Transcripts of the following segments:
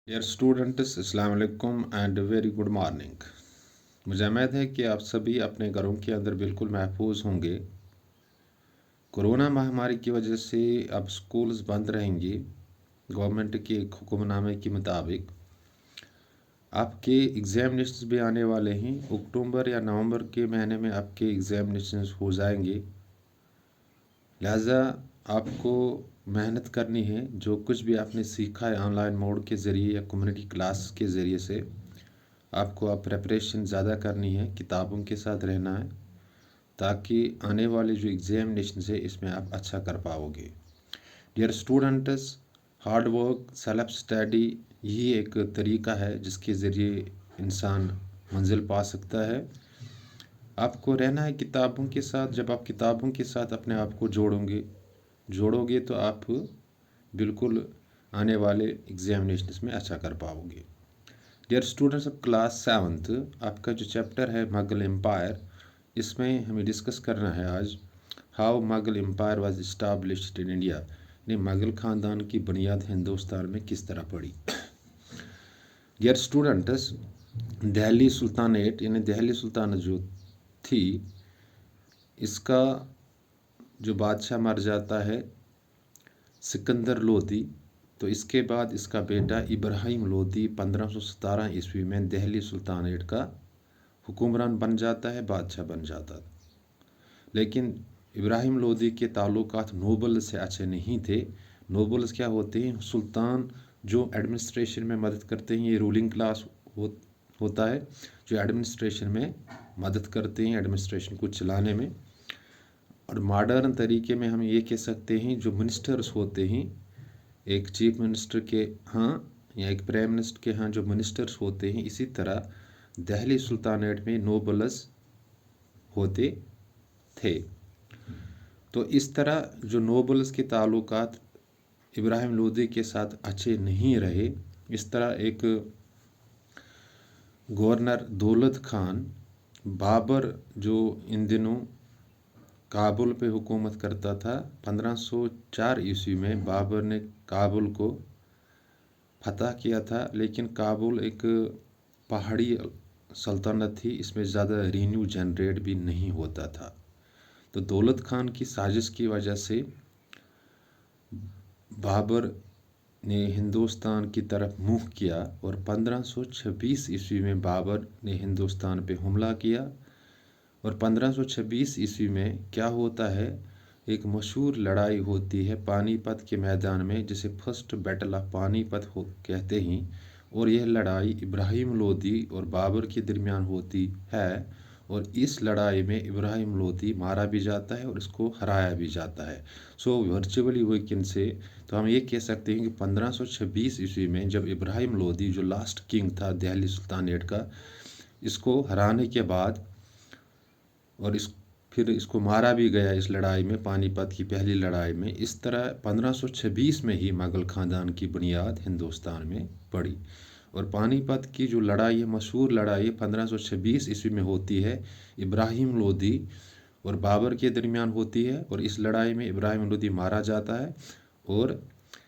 Dear students, अस्सलाम वालेकुम and very good morning. मुझे उम्मीद है कि आप सभी अपने घरों के अंदर बिल्कुल महफूज होंगे। कोरोना महामारी की वजह से अब स्कूल्स बंद रहेंगे। गवर्नमेंट के एक हुक्मनामे के मुताबिक आपके एग्ज़ामिनेशंस भी आने वाले हैं। अक्टूबर या नवंबर के महीने में आपके एग्ज़ामिनेशंस हो जाएंगे। लिहाजा आपको मेहनत करनी है। जो कुछ भी आपने सीखा है ऑनलाइन मोड के ज़रिए या कम्युनिटी क्लास के ज़रिए से, आपको अब प्रेपरेशन ज़्यादा करनी है, किताबों के साथ रहना है, ताकि आने वाले जो एग्ज़ामिनेशन है इसमें आप अच्छा कर पाओगे। Dear students, hard work, self study यही एक तरीका है जिसके ज़रिए इंसान मंजिल पा सकता है। आपको रहना है किताबों के साथ। जब आप किताबों के साथ अपने आप को जोड़ोगे तो आप बिल्कुल आने वाले एग्ज़ामिनेशंस में अच्छा कर पाओगे। Dear students, of class 7th आपका जो चैप्टर है मुगल एम्पायर, इसमें हमें डिस्कस करना है आज how Mughal empire was established in India. यानी मुगल ख़ानदान की बुनियाद हिंदुस्तान में किस तरह पड़ी। डियर स्टूडेंट्स, दिल्ली सुल्तानेट यानी दिल्ली सुल्तानत जो थी, इसका जो बादशाह मर जाता है सिकंदर लोदी, तो इसके बाद इसका बेटा इब्राहिम लोदी 1517 ईस्वी में दिल्ली सुल्तानेट का हुक्मरान बन जाता है, बादशाह बन जाता है। लेकिन इब्राहिम लोदी के ताल्लुकात नोबल से अच्छे नहीं थे। नोबल्स क्या होते हैं? सुल्तान जो एडमिनिस्ट्रेशन में मदद करते हैं। ये रूलिंग क्लास होता है जो एडमिनिस्ट्रेशन में मदद करते हैं, एडमिनिस्ट्रेशन को चलाने में। और मॉडर्न तरीके में हम ये कह सकते हैं जो मिनिस्टर्स होते हैं, एक चीफ मिनिस्टर के यहाँ या एक प्राइम मिनिस्टर के यहाँ जो मिनिस्टर्स होते हैं, इसी तरह दिल्ली सुल्तानेट में नोबल्स होते थे। तो इस तरह जो नोबल्स के ताल्लुकात इब्राहिम लोदी के साथ अच्छे नहीं रहे। इस तरह एक गवर्नर दौलत खान, बाबर जो इन दिनों काबुल पे हुकूमत करता था, 1504 ईस्वी में बाबर ने काबुल को फतह किया था। लेकिन काबुल एक पहाड़ी सल्तनत थी, इसमें ज़्यादा रेन्यू जनरेट भी नहीं होता था। तो दौलत खान की साजिश की वजह से बाबर ने हिंदुस्तान की तरफ मुँह किया और 1526 ईस्वी में बाबर ने हिंदुस्तान पे हमला किया। और 1526 ईस्वी में क्या होता है, एक मशहूर लड़ाई होती है पानीपत के मैदान में, जिसे फर्स्ट बैटल ऑफ पानीपत कहते हैं। और यह लड़ाई इब्राहिम लोदी और बाबर के दरमियान होती है। और इस लड़ाई में इब्राहिम लोदी मारा भी जाता है और इसको हराया भी जाता है। सो वर्चुअली वीकेंड से तो हम ये कह सकते हैं कि 1526 ईस्वी में जब इब्राहिम लोदी जो लास्ट किंग था दिल्ली सुल्तानेट का, इसको हराने के बाद और फिर इसको मारा भी गया इस लड़ाई में, पानीपत की पहली लड़ाई में। इस तरह 1526 में ही मुगल ख़ानदान की बुनियाद हिंदुस्तान में पड़ी। और पानीपत की जो लड़ाई है, मशहूर लड़ाई 1526 ईस्वी में होती है, इब्राहिम लोदी और बाबर के दरमियान होती है। और इस लड़ाई में इब्राहिम लोदी मारा जाता है और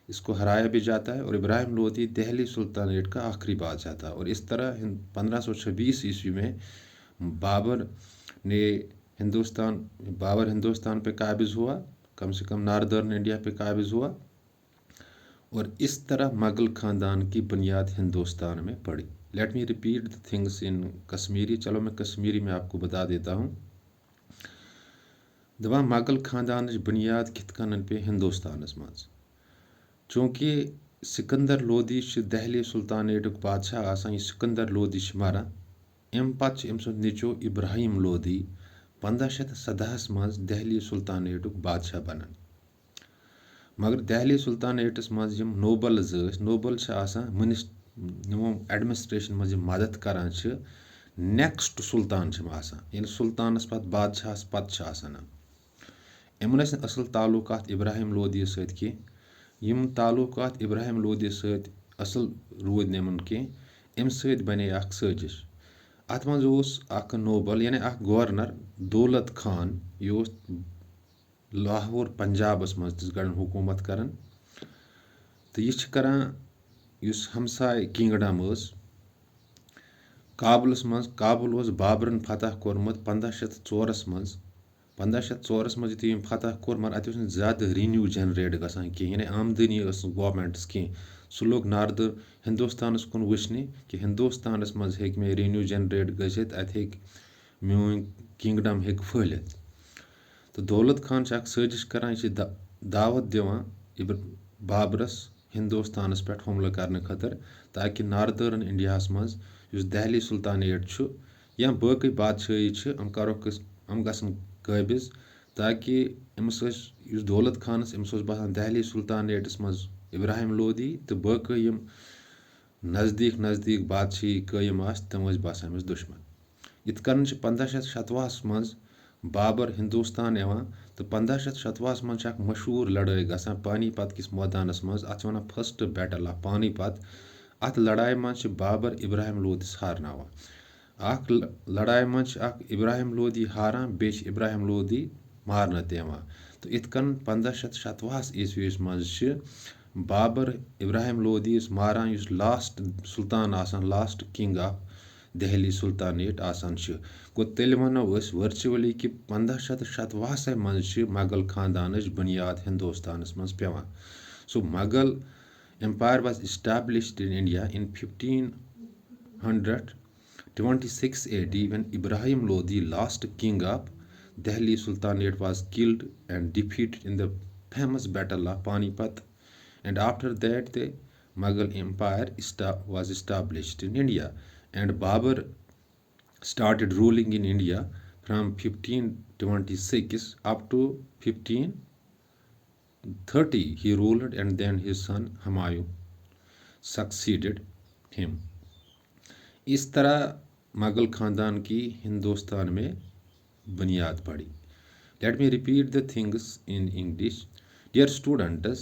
इसको हराया भी जाता है। और इब्राहिम लोदी दिल्ली सुल्तानेट का आखिरी बादशाह था। और इस तरह 1526 ईस्वी में बाबर हिंदुस्तान पे काबिज़ हुआ, कम से कम नॉर्दर्न इंडिया पे काबिज़ हुआ। और इस तरह मुगल ख़ानदान की बुनियाद हिंदुस्तान में पड़ी। Let me repeat the things in Kashmiri. चलो मैं कश्मीरी में आपको बता देता हूँ। दवा मुगल ख़ानदान बुनियाद कित कनन पे हिंदुस्तानस मज, चूँकि सिकंदर लोदी दिल्ली सुल्तानेटुक बादशाह आसान। ये सिकंदर लोदी मरान, अम पत् अम सुंद निचो इब्राहिम लोदी 1517 मज दिल्ली सुल्तानेटुक बादशाह बनान। मगर दिल्ली सुल्तानेटस मज यम नोबल्स नोबल एडमिनिस्ट्रेशन मज मदद करान, नेक्स्ट सुल्तान यानी सुल्तानस पत बादशाहस पत यमन असल ताल्लुकात इब्राहिम लोदी सत की, यम ताल्लुकात इब्राहिम लोदी सत असल रूद नमन की। अम सत बने अख साजिश। अत मज अख नोबल यानी अख गवर्नर दौलत खान, यह लाहौर पंजाबस मज गड़न हुकूमत करान। तो यह करान یُس ہمساے کِنٛگڈم ٲس کابلس منٛز کابل اوس بابرن فتح کوٚرمُت 1504 منٛز 1504 منٛز یُتھُے أمۍ فتح کوٚر مگر اَتہِ اوس نہٕ زیادٕ ریٚنیوٗ جنریٹ گژھان کینٛہہ یعنی آمدٔنی ٲس نہٕ گورمٮ۪نٛٹَس کینٛہہ سُہ لوٚگ ناردٕ ہِندوستانَس کُن وٕچھنہِ کہِ ہِندوستانَس منٛز ہیٚکہِ مےٚ ریٚنیوٗ جنریٹ گٔژھِتھ اَتہِ ہیٚکہِ میون کِنٛگڈم ہیٚکہِ پھٲلِتھ تہٕ دولت خان چھُ اکھ سٲزِش کران یہِ چھِ دعوت دِوان بابرس ہِندوستانَس پٮ۪ٹھ حملہٕ کرنہٕ خٲطرٕ تاکہِ ناردٲرٕن اِنڈیاہَس منٛز یُس دہلی سُلطانیٹ چھُ یا باقٕے بادشٲہی چھِ یِم گژھن قٲبض تاکہِ أمِس ٲسۍ یُس دولت خانَس أمِس اوس باسان دہلی سُلطانیٹَس منٛز ابراہیم لودھی تہٕ باقٕے یِم نزدیٖک نزدیٖک بادشٲہی قٲیِم آسہِ تِم ٲسۍ باسان أمِس دُشمن یِتھ کٔنۍ چھِ 1527 منٛز بابر ہِندوستان یِوان تہٕ 1527 منٛز چھِ اکھ مشہوٗر لڑٲے گژھان پانی پت کِس مٲدانس منٛز اَتھ چھِ وَنان فٔسٹ بیٹل آف پانی پت اَتھ لڑایہِ منٛز چھِ بابر ابراہیم لودھِس ہارناوان اکھ لڑایہِ منٛز چھِ اکھ ابراہیم لودھی ہاران بیٚیہِ چھِ ابراہیم لودھی مارنہٕ تہِ یِوان تہٕ یِتھ کٔنۍ 1527 عیسویس منٛز چھِ بابر ابراہیم لودھی یُس ماران یُس لاسٹ سُلطان آسان لاسٹ کنگ آف دہلی سُلطانیٹ آسان چھِ گوٚو تیٚلہِ وَنو أسۍ ؤرچُؤلی کہِ 1527 منٛز چھِ مغل خاندانٕچ بُنیاد ہِندوستانَس منٛز پیٚوان سو Mughal empire was established in India in 1526 AD when Ibrahim Lodi, last king of Delhi Sultanate, was killed and defeated in the famous battle of Panipat, and after that the Mughal empire was established in India, and Babur started ruling in India from 1526 up to 1530 he ruled, and then his son Humayun succeeded him. اس طرح مغل خاندان کی ہندوستان میں بنیاد پڑی. Let me repeat the things in English. Dear students,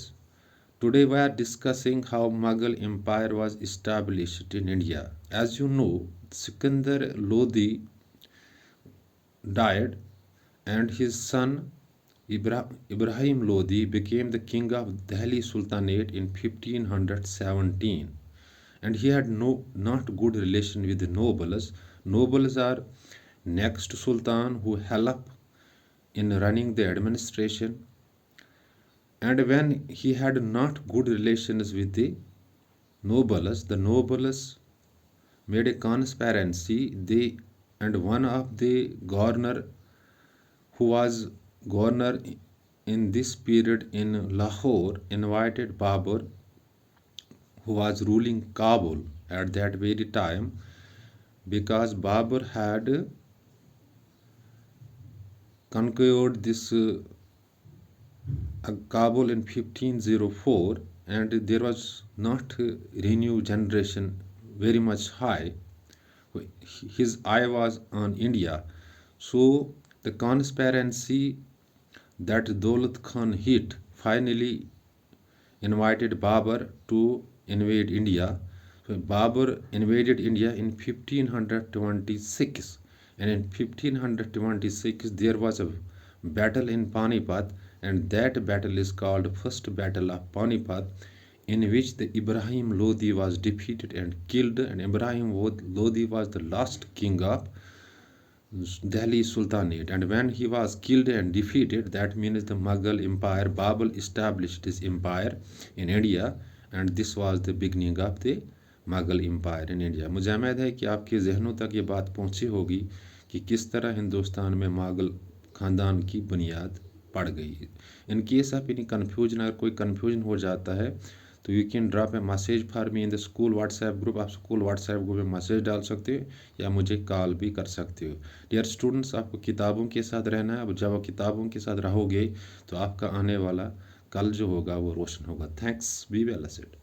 today we are discussing how Mughal empire was established in India. As you know, Sikandar Lodi died and his son Ibrahim Lodi became the king of Delhi Sultanate in 1517, and he had not good relation with the nobles. Nobles are next sultan who help in running the administration, and when he had not good relations with the nobles made a conspiracy. And one of the governor who was governor in this period in Lahore invited Babur, who was ruling Kabul at that very time, because Babur had conquered this Kabul in 1504, and there was not renew generation very much high. His eye was on India. So the conspiracy that Daulat Khan hit finally invited Babur to invade India. So Babur invaded India in 1526, and in 1526 there was a battle in Panipat, and that battle is called First Battle of Panipat, in which the Ibrahim Lodi was defeated and killed, and Ibrahim Lodi was the last king of Delhi Sultanate, and when he was killed and defeated, that means the Mughal empire, Babur established his empire in India, and this was the beginning of the Mughal empire in India. मुझे उम्मीद है कि आपके जहनों तक ये बात पहुंची होगी कि किस तरह हिंदुस्तान में मुगल खानदान की बुनियाद पड़ गई. In case of any confusion, अगर कोई कन्फ्यूजन हो जाता है तो you can drop A message for me in the school WhatsApp group. आप स्कूल व्हाट्सएप ग्रुप में मैसेज डाल सकते हो या मुझे कॉल भी कर सकते हो. डियर स्टूडेंट्स, आपको किताबों के साथ रहना है. अब जब आप किताबों के साथ रहोगे तो आपका आने वाला कल जो होगा वो रोशन होगा. Thanks, be well said.